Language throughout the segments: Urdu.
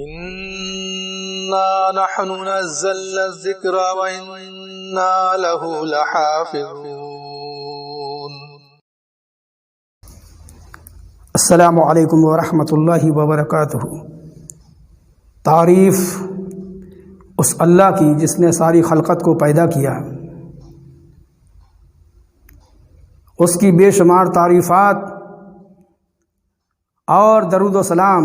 إنا نحن نزلنا الذكر وإنا له لحافظون. السلام علیکم ورحمۃ اللہ وبرکاتہ. تعریف اس اللہ کی جس نے ساری خلقت کو پیدا کیا، اس کی بے شمار تعریفات اور درود و سلام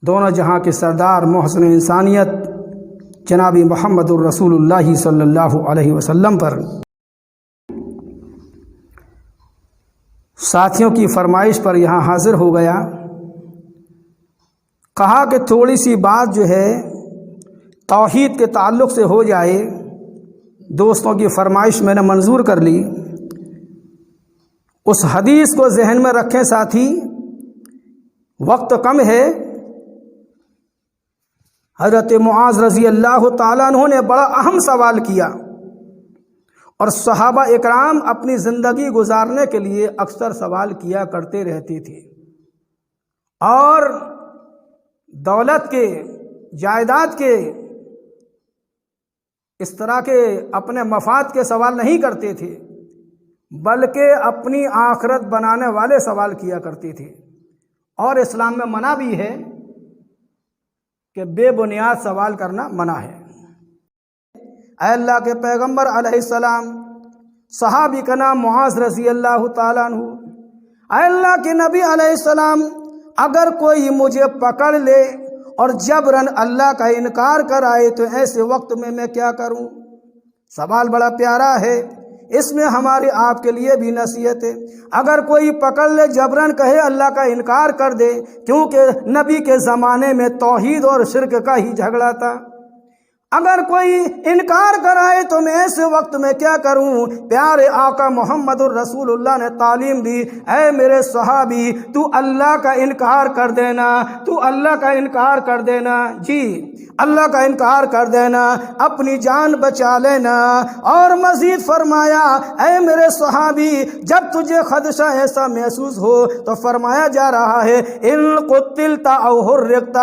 دونوں جہاں کے سردار محسن انسانیت جناب محمد الرسول اللہ صلی اللہ علیہ وسلم پر. ساتھیوں کی فرمائش پر یہاں حاضر ہو گیا. کہا کہ تھوڑی سی بات جو ہے توحید کے تعلق سے ہو جائے. دوستوں کی فرمائش میں نے منظور کر لی. اس حدیث کو ذہن میں رکھیں ساتھی، وقت کم ہے. حضرت معاذ رضی اللہ تعالیٰ عنہ نے بڑا اہم سوال کیا، اور صحابہ اکرام اپنی زندگی گزارنے کے لیے اکثر سوال کیا کرتے رہتے تھے، اور دولت کے، جائیداد کے، اس طرح کے اپنے مفاد کے سوال نہیں کرتے تھے، بلکہ اپنی آخرت بنانے والے سوال کیا کرتے تھے. اور اسلام میں منع بھی ہے کہ بے بنیاد سوال کرنا منع ہے. اے اللہ کے پیغمبر علیہ السلام، صحابی کا نام معاذ رضی اللہ تعالیٰ عنہ، اے اللہ کے نبی علیہ السلام، اگر کوئی مجھے پکڑ لے اور جبراً اللہ کا انکار کرائے تو ایسے وقت میں کیا کروں؟ سوال بڑا پیارا ہے، اس میں ہماری آپ کے لیے بھی نصیحت ہے. اگر کوئی پکڑ لے جبراً کہے اللہ کا انکار کر دے، کیونکہ نبی کے زمانے میں توحید اور شرک کا ہی جھگڑا تھا. اگر کوئی انکار کرائے تو میں ایسے وقت میں کیا کروں؟ پیارے آقا محمد الرسول اللہ نے تعلیم دی، اے میرے صحابی، تو اللہ کا انکار کر دینا، تو اللہ کا انکار کر دینا، جی اللہ کا انکار کر دینا، اپنی جان بچا لینا. اور مزید فرمایا، اے میرے صحابی، جب تجھے خدشہ ایسا محسوس ہو تو فرمایا جا رہا ہے ان قتلت او حرقت،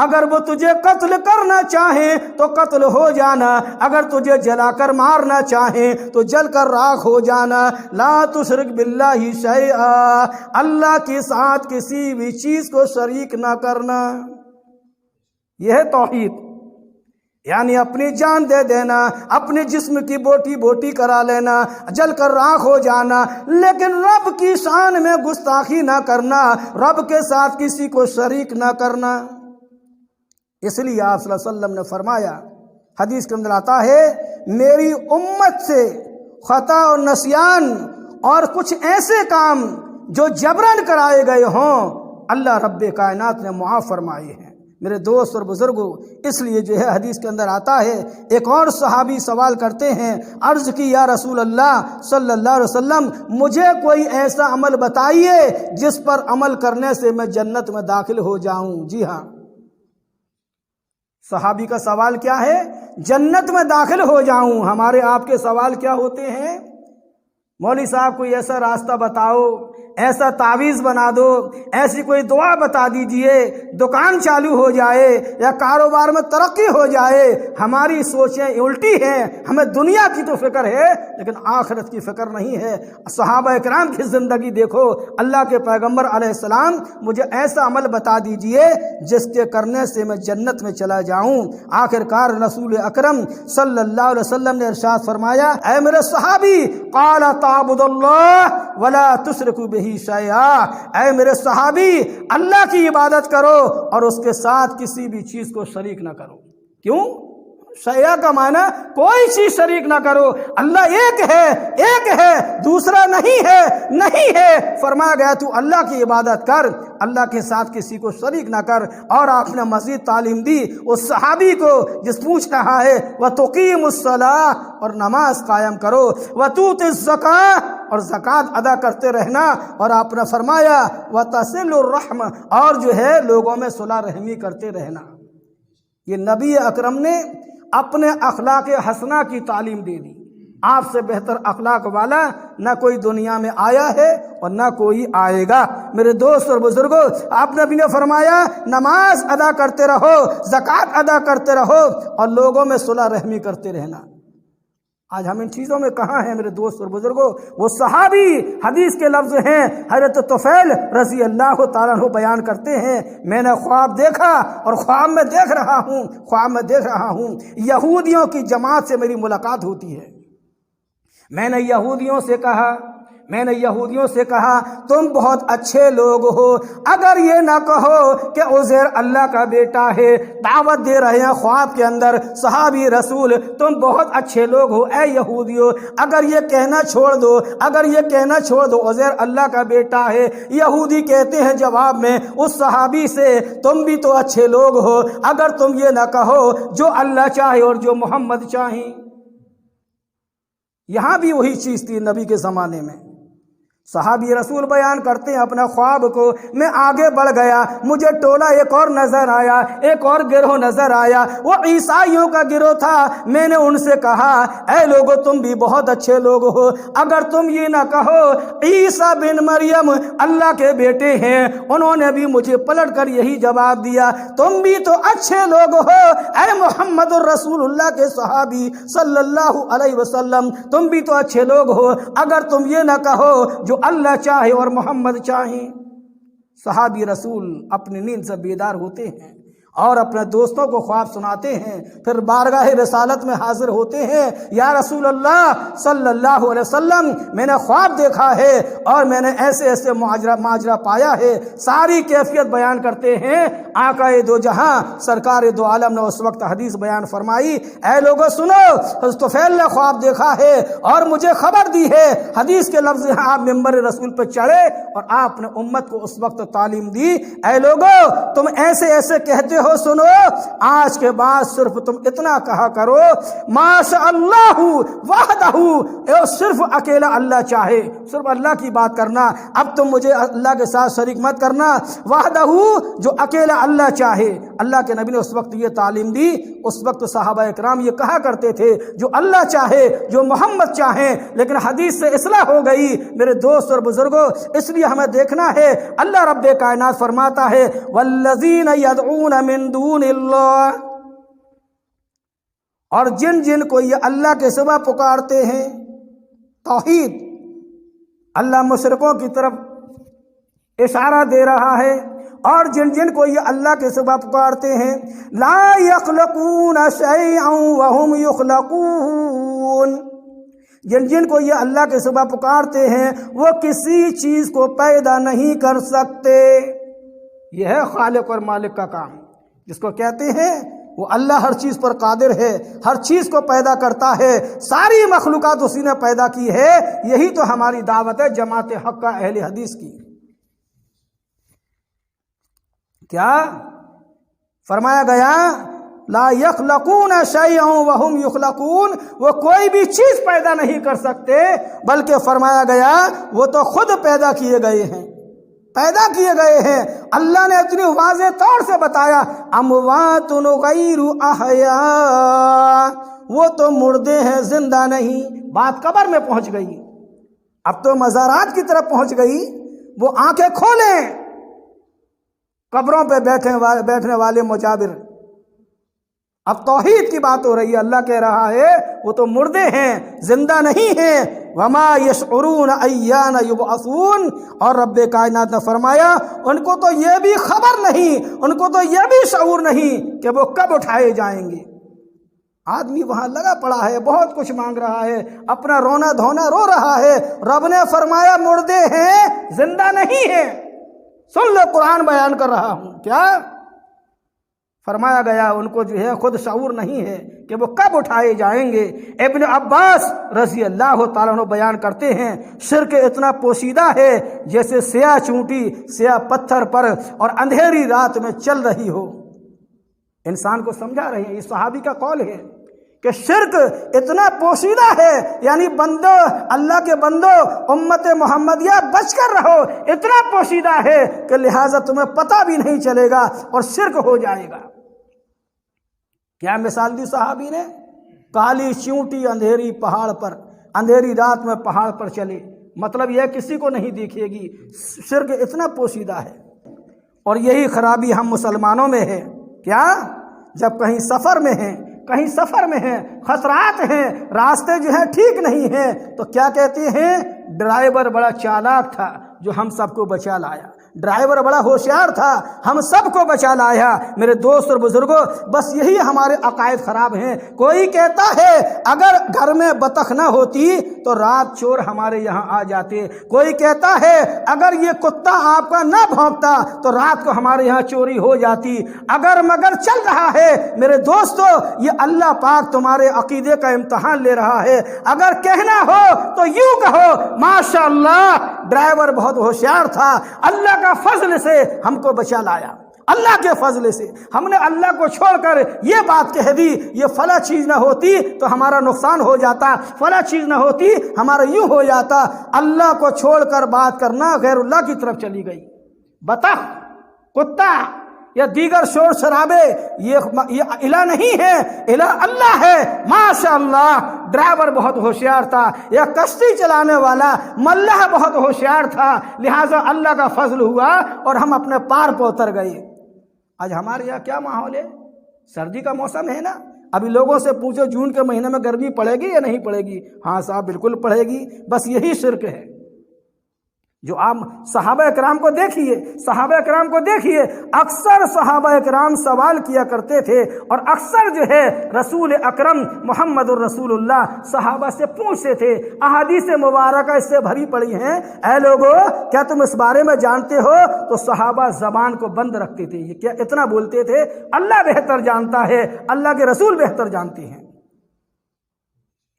اگر وہ تجھے قتل کرنا چاہیں تو قتل ہو جانا، اگر تجھے جلا کر مارنا چاہیں تو جل کر راکھ ہو جانا. لا تشرک باللہ شیئا، اللہ کے ساتھ کسی بھی چیز کو شریک نہ کرنا. یہ ہے توحید، یعنی اپنی جان دے دینا، اپنے جسم کی بوٹی بوٹی کرا لینا، جل کر راکھ ہو جانا، لیکن رب کی شان میں گستاخی نہ کرنا، رب کے ساتھ کسی کو شریک نہ کرنا. اس لیے آپ صلی اللہ علیہ وسلم نے فرمایا، حدیث کے اندر آتا ہے، میری امت سے خطا اور نسیان اور کچھ ایسے کام جو جبراً کرائے گئے ہوں اللہ رب کائنات نے معاف فرمائے ہیں. میرے دوست اور بزرگوں، اس لیے جو ہے حدیث کے اندر آتا ہے، ایک اور صحابی سوال کرتے ہیں، عرض کی یا رسول اللہ صلی اللہ علیہ وسلم، مجھے کوئی ایسا عمل بتائیے جس پر عمل کرنے سے میں جنت میں داخل ہو جاؤں. جی ہاں، صحابی کا سوال کیا ہے؟ جنت میں داخل ہو جاؤں. ہمارے آپ کے سوال کیا ہوتے ہیں؟ مولوی صاحب کوئی ایسا راستہ بتاؤ، ایسا تعویذ بنا دو، ایسی کوئی دعا بتا دیجئے، دکان چالو ہو جائے یا کاروبار میں ترقی ہو جائے. ہماری سوچیں الٹی ہیں، ہمیں دنیا کی تو فکر ہے لیکن آخرت کی فکر نہیں ہے. صحابہ اکرام کی زندگی دیکھو، اللہ کے پیغمبر علیہ السلام، مجھے ایسا عمل بتا دیجئے جس کے کرنے سے میں جنت میں چلا جاؤں. آخر کار رسول اکرم صلی اللہ علیہ وسلم نے ارشاد فرمایا، اے میرے صحابی، قال تعبد اللہ ولا تشرک بہ شیئا، اے میرے صحابی، اللہ کی عبادت کرو اور اس کے ساتھ کسی بھی چیز کو شریک نہ کرو. کیوں؟ شیعہ کا معنی کوئی چیز شریک نہ کرو. اللہ ایک ہے، دوسرا نہیں ہے. فرمایا گیا تو اللہ کی عبادت کر، اللہ کے ساتھ کسی کو شریک نہ کر. اور آپ نے مزید تعلیم دی اس صحابی کو جس پوچھ رہا ہے، وَتُقِيمُ الصَّلَاةَ، اور نماز قائم کرو، وَتُؤْتِ الزَّكَاةَ، اور زکوٰۃ ادا کرتے رہنا. اور آپ نے فرمایا وَتَصِلُ الرَّحْمَ، اور جو ہے لوگوں میں صلح رحمی کرتے رہنا. یہ نبی اکرم نے اپنے اخلاق حسنہ کی تعلیم دے دی. آپ سے بہتر اخلاق والا نہ کوئی دنیا میں آیا ہے اور نہ کوئی آئے گا۔ میرے دوست اور بزرگوں، آپ نبی نے فرمایا نماز ادا کرتے رہو، زکوٰۃ ادا کرتے رہو اور لوگوں میں صلح رحمی کرتے رہنا۔ آج ہم ان چیزوں میں کہاں ہیں میرے دوست اور بزرگوں؟ وہ صحابی حدیث کے لفظ ہیں، حضرت طفیل رضی اللہ تعالیٰ عنہ بیان کرتے ہیں، میں نے خواب دیکھا اور خواب میں دیکھ رہا ہوں یہودیوں کی جماعت سے میری ملاقات ہوتی ہے۔ میں نے یہودیوں سے کہا تم بہت اچھے لوگ ہو، اگر یہ نہ کہو کہ عزیر اللہ کا بیٹا ہے، دعوت دے رہے ہیں خواب کے اندر صحابی رسول، تم بہت اچھے لوگ ہو اے یہودیوں، اگر یہ کہنا چھوڑ دو عزیر اللہ کا بیٹا ہے۔ یہودی کہتے ہیں جواب میں اس صحابی سے، تم بھی تو اچھے لوگ ہو، اگر تم یہ نہ کہو جو اللہ چاہے اور جو محمد چاہیں۔ یہاں بھی وہی چیز تھی نبی کے زمانے میں۔ صحابی رسول بیان کرتے ہیں اپنا خواب کو، میں آگے بڑھ گیا، مجھے ٹولہ ایک اور نظر آیا، ایک اور گروہ نظر آیا، وہ عیسائیوں کا گروہ تھا۔ میں نے ان سے کہا اے لوگو تم بھی بہت اچھے لوگ ہو، اگر تم یہ نہ کہو عیسیٰ بن مریم اللہ کے بیٹے ہیں۔ انہوں نے بھی مجھے پلٹ کر یہی جواب دیا، تم بھی تو اچھے لوگ ہو اے محمد الرسول اللہ کے صحابی صلی اللہ علیہ وسلم، تم بھی تو اچھے لوگ ہو اگر تم یہ نہ کہو جو اللہ چاہے اور محمد چاہیں۔ صحابی رسول اپنی نیند سے بیدار ہوتے ہیں اور اپنے دوستوں کو خواب سناتے ہیں، پھر بارگاہ رسالت میں حاضر ہوتے ہیں، یا رسول اللہ صلی اللہ علیہ وسلم میں نے خواب دیکھا ہے اور میں نے ایسے ماجرا پایا ہے۔ ساری کیفیت بیان کرتے ہیں۔ آقا دو جہاں سرکار دو عالم نے اس وقت حدیث بیان فرمائی، اے لوگوں سنو، حضرت طفیل نے خواب دیکھا ہے اور مجھے خبر دی ہے۔ حدیث کے لفظ ہیں، آپ ممبر رسول پہ چڑھے اور آپ نے امت کو اس وقت تعلیم دی، اے لوگوں تم ایسے کہتے ہو، سنو آج کے بعد صرف تم اتنا کہا کرو ماشاء اللہ وحدہ، صرف اکیلا اللہ چاہے، صرف اللہ کی بات کرنا، اب تم مجھے اللہ کے ساتھ شریک مت کرنا، وحدہ جو اکیلا اللہ چاہے۔ اللہ کے نبی نے اس وقت یہ تعلیم دی۔ اس وقت صحابہ اکرام یہ کہا کرتے تھے جو اللہ چاہے، جو محمد چاہیں، لیکن حدیث سے اصلاح ہو گئی میرے دوست اور بزرگوں۔ اس لیے ہمیں دیکھنا ہے، اللہ رب کائنات فرماتا ہے والذین یدعون من دون اللہ، اور جن کو یہ اللہ کے سوا پکارتے ہیں، توحید، اللہ مشرکوں کی طرف اشارہ دے رہا ہے، اور جن کو یہ اللہ کے سوا پکارتے ہیں، لا یخلقون شیئا وهم یخلقون، جن کو یہ اللہ کے سوا پکارتے ہیں وہ کسی چیز کو پیدا نہیں کر سکتے۔ یہ ہے خالق اور مالک کا کام، جس کو کہتے ہیں وہ اللہ ہر چیز پر قادر ہے، ہر چیز کو پیدا کرتا ہے، ساری مخلوقات اسی نے پیدا کی ہے۔ یہی تو ہماری دعوت ہے جماعت حق کا، اہل حدیث کی۔ کیا فرمایا گیا؟ لا یخلقون شیئا وهم یخلقون، وہ کوئی بھی چیز پیدا نہیں کر سکتے، بلکہ فرمایا گیا وہ تو خود پیدا کیے گئے ہیں، اللہ نے اتنی واضح طور سے بتایا، اموات غیر احیاء، وہ تو مردے ہیں زندہ نہیں۔ بات قبر میں پہنچ گئی، اب تو مزارات کی طرف پہنچ گئی۔ وہ آنکھیں کھولیں، قبروں پہ بیٹھنے والے مجابر، اب توحید کی بات ہو رہی ہے۔ اللہ کہہ رہا ہے وہ تو مردے ہیں، زندہ نہیں ہیں۔ وما یشعرون ایان یبعثون، اور رب کائنات نے فرمایا ان کو تو یہ بھی خبر نہیں، ان کو تو یہ بھی شعور نہیں کہ وہ کب اٹھائے جائیں گے۔ آدمی وہاں لگا پڑا ہے، بہت کچھ مانگ رہا ہے، اپنا رونا دھونا رو رہا ہے، رب نے فرمایا مردے ہیں، زندہ نہیں ہیں۔ سن لو، قرآن بیان کر رہا ہوں۔ کیا فرمایا گیا؟ ان کو جو ہے خود شعور نہیں ہے کہ وہ کب اٹھائے جائیں گے۔ ابن عباس رضی اللہ تعالیٰ عنہ بیان کرتے ہیں شرک اتنا پوشیدہ ہے جیسے سیاہ چونٹی سیاہ پتھر پر اور اندھیری رات میں چل رہی ہو۔ انسان کو سمجھا رہے ہیں، یہ صحابی کا قول ہے کہ شرک اتنا پوشیدہ ہے، یعنی بندو، اللہ کے بندو، امت محمدیہ بچ کر رہو، اتنا پوشیدہ ہے کہ لہٰذا تمہیں پتہ بھی نہیں چلے گا اور شرک ہو جائے گا۔ کیا مثال دی صحابی نے؟ کالی چونٹی اندھیری پہاڑ پر اندھیری رات میں پہاڑ پر چلے، مطلب یہ کسی کو نہیں دیکھے گی۔ شرک اتنا پوشیدہ ہے، اور یہی خرابی ہم مسلمانوں میں ہے۔ کیا؟ جب کہیں سفر میں ہیں، خطرات ہیں، راستے جو ہیں ٹھیک نہیں ہیں، تو کیا کہتے ہیں؟ ڈرائیور بڑا چالاک تھا جو ہم سب کو بچا لایا، ڈرائیور بڑا ہوشیار تھا، ہم سب کو بچا لایا۔ میرے دوست اور بزرگوں، بس یہی ہمارے عقائد خراب ہیں۔ کوئی کہتا ہے اگر گھر میں بطخ نہ ہوتی تو رات چور ہمارے یہاں آ جاتے۔ کوئی کہتا ہے اگر یہ کتا آپ کا نہ بھونکتا تو رات کو ہمارے یہاں چوری ہو جاتی۔ اگر مگر چل رہا ہے میرے دوستو، یہ اللہ پاک تمہارے عقیدے کا امتحان لے رہا ہے۔ اگر کہنا ہو تو یوں کہو ماشاءاللہ ڈرائیور بہت ہوشیار تھا، اللہ کا فضل سے ہم کو بچا لایا، اللہ کے فضل سے۔ ہم نے اللہ کو چھوڑ کر یہ بات کہہ دی یہ فلاں چیز نہ ہوتی تو ہمارا نقصان ہو جاتا، فلاں چیز نہ ہوتی ہمارا یوں ہو جاتا۔ اللہ کو چھوڑ کر بات کرنا غیر اللہ کی طرف چلی گئی۔ بطخ، کتا یا دیگر شور شرابے یہ الہ نہیں ہے، الہ اللہ ہے۔ ماشاءاللہ ڈرائیور بہت ہوشیار تھا، یا کشتی چلانے والا ملح بہت ہوشیار تھا، لہٰذا اللہ کا فضل ہوا اور ہم اپنے پار پہ اتر گئے۔ آج ہمارے یہاں کیا ماحول ہے؟ سردی کا موسم ہے نا، ابھی لوگوں سے پوچھو جون کے مہینے میں گرمی پڑے گی یا نہیں پڑے گی؟ ہاں صاحب بالکل پڑے گی۔ بس یہی شرک ہے جو آپ صحابہ کرام کو دیکھیے، اکثر صحابہ کرام سوال کیا کرتے تھے، اور اکثر جو ہے رسول اکرم محمد الرسول اللہ صحابہ سے پوچھتے تھے۔ احادیث مبارکہ اس سے بھری پڑی ہیں، اے لوگو کیا تم اس بارے میں جانتے ہو؟ تو صحابہ زبان کو بند رکھتے تھے، یہ کیا اتنا بولتے تھے؟ اللہ بہتر جانتا ہے، اللہ کے رسول بہتر جانتے ہیں۔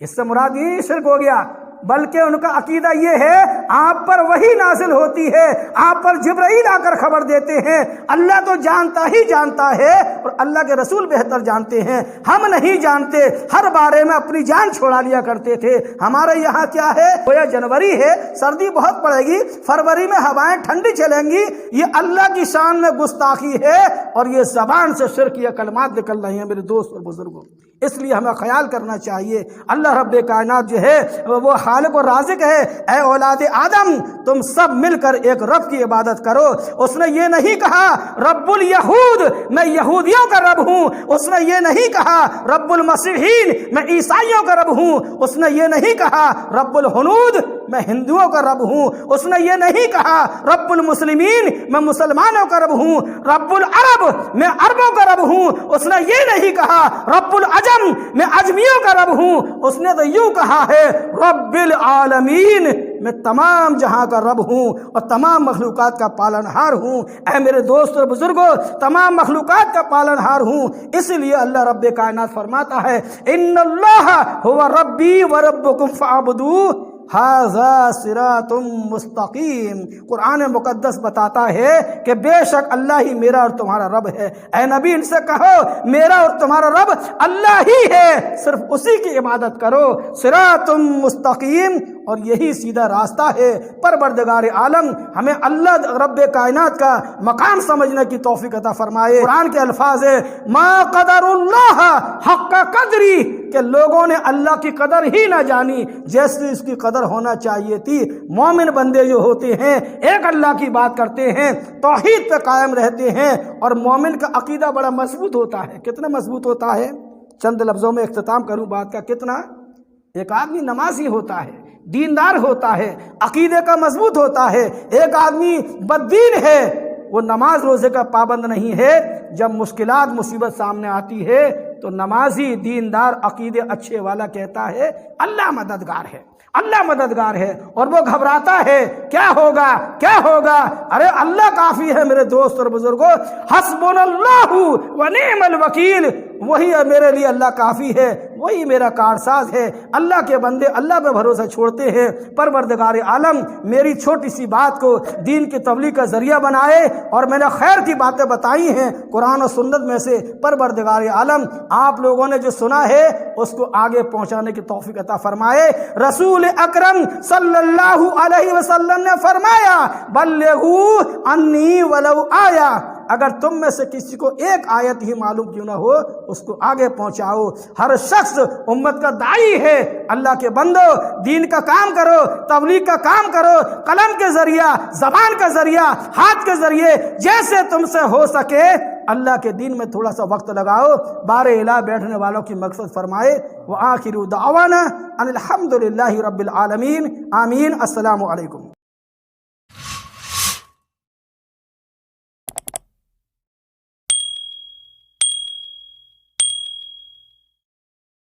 اس سے مراد یہ شرک ہو گیا، بلکہ ان کا عقیدہ یہ ہے آپ پر وحی نازل ہوتی ہے، آپ پر جبرائیل آ کر خبر دیتے ہیں، اللہ تو جانتا ہی جانتا ہے اور اللہ کے رسول بہتر جانتے ہیں، ہم نہیں جانتے۔ ہر بارے میں اپنی جان چھوڑا لیا کرتے تھے۔ ہمارے یہاں کیا ہے؟ گویا جنوری ہے، سردی بہت پڑے گی، فروری میں ہوائیں ٹھنڈی چلیں گی، یہ اللہ کی شان میں گستاخی ہے، اور یہ زبان سے شرک یا کلمات نکل رہے ہیں میرے دوست اور بزرگوں۔ اس لیے ہمیں خیال کرنا چاہیے، اللہ رب کائنات جو ہے وہ خالق و رازق ہے۔ اے اولاد آدم تم سب مل کر ایک رب کی عبادت کرو۔ اس نے یہ نہیں کہا رب الیہود میں یہودیوں کا رب ہوں، اس نے یہ نہیں کہا رب المسیحین میں عیسائیوں کا رب ہوں، اس نے یہ نہیں کہا رب الہنود میں ہندوؤں کا رب ہوں، اس نے یہ نہیں کہا رب المسلمین میں مسلمانوں کا رب ہوں، رب العرب میں عربوں کا رب ہوں، اس نے یہ نہیں کہا رب العجم میں عجمیوں کا رب ہوں، اس نے تو یوں کہا ہے رب العالمین میں تمام جہاں کا رب ہوں اور تمام مخلوقات کا پالنہار ہوں۔ اے میرے دوست اور بزرگوں، تمام مخلوقات کا پالنہار ہوں۔ اس لیے اللہ رب کائنات فرماتا ہے ان اللہ هو ربی وربکم فاعبدوہ ھذا صراط مستقیم۔ قرآن مقدس بتاتا ہے کہ بے شک اللہ ہی میرا اور تمہارا رب ہے۔ اے نبی ان سے کہو میرا اور تمہارا رب اللہ ہی ہے، صرف اسی کی عبادت کرو۔ صراط مستقیم، اور یہی سیدھا راستہ ہے۔ پروردگار عالم ہمیں اللہ رب کائنات کا مقام سمجھنے کی توفیق عطا فرمائے۔ قرآن کے الفاظ ہے ما قدر اللہ حق قدری، کہ لوگوں نے اللہ کی قدر ہی نہ جانی جیسے اس کی قدر ہونا چاہیے تھی۔ مومن بندے جو ہوتے ہیں ایک اللہ کی بات کرتے ہیں، توحید پہ قائم رہتے ہیں، اور مومن کا عقیدہ بڑا مضبوط ہوتا ہے۔ کتنا مضبوط ہوتا ہے؟ چند لفظوں میں اختتام کروں بات کا۔ کتنا؟ ایک آدمی نمازی ہوتا ہے، دیندار ہوتا ہے، عقیدے کا مضبوط ہوتا ہے۔ ایک آدمی بددین ہے، وہ نماز روزے کا پابند نہیں ہے، جب مشکلات مصیبت سامنے آتی ہے تو نمازی دیندار عقیدے اچھے والا کہتا ہے اللہ مددگار ہے، اللہ مددگار ہے، اور وہ گھبراتا ہے کیا ہوگا کیا ہوگا۔ ارے اللہ کافی ہے میرے دوست اور بزرگوں، حسبنا اللہ و نعم الوکیل، وہی میرے لیے اللہ کافی ہے، وہی میرا کارساز ہے۔ اللہ کے بندے اللہ پہ بھروسہ چھوڑتے ہیں۔ پروردگار عالم میری چھوٹی سی بات کو دین کی تبلیغ کا ذریعہ بنائے، اور میں نے خیر کی باتیں بتائی ہیں قرآن و سنت میں سے۔ پروردگار عالم آپ لوگوں نے جو سنا ہے اس کو آگے پہنچانے کی توفیق عطا فرمائے۔ رسول اکرم صلی اللہ علیہ وسلم نے فرمایا بلغوا انی ولو آیا، اگر تم میں سے کسی کو ایک آیت ہی معلوم کیوں نہ ہو اس کو آگے پہنچاؤ۔ ہر شخص امت کا داعی ہے۔ اللہ کے بندو دین کا کام کرو، تبلیغ کا کام کرو، قلم کے ذریعہ، زبان کا ذریعہ، ہاتھ کے ذریعے، جیسے تم سے ہو سکے اللہ کے دین میں تھوڑا سا وقت لگاؤ۔ بار الہ بیٹھنے والوں کی مغفرت فرمائے۔ وآخر دعوانا ان الحمد للہ رب العالمین، آمین۔ السلام علیکم۔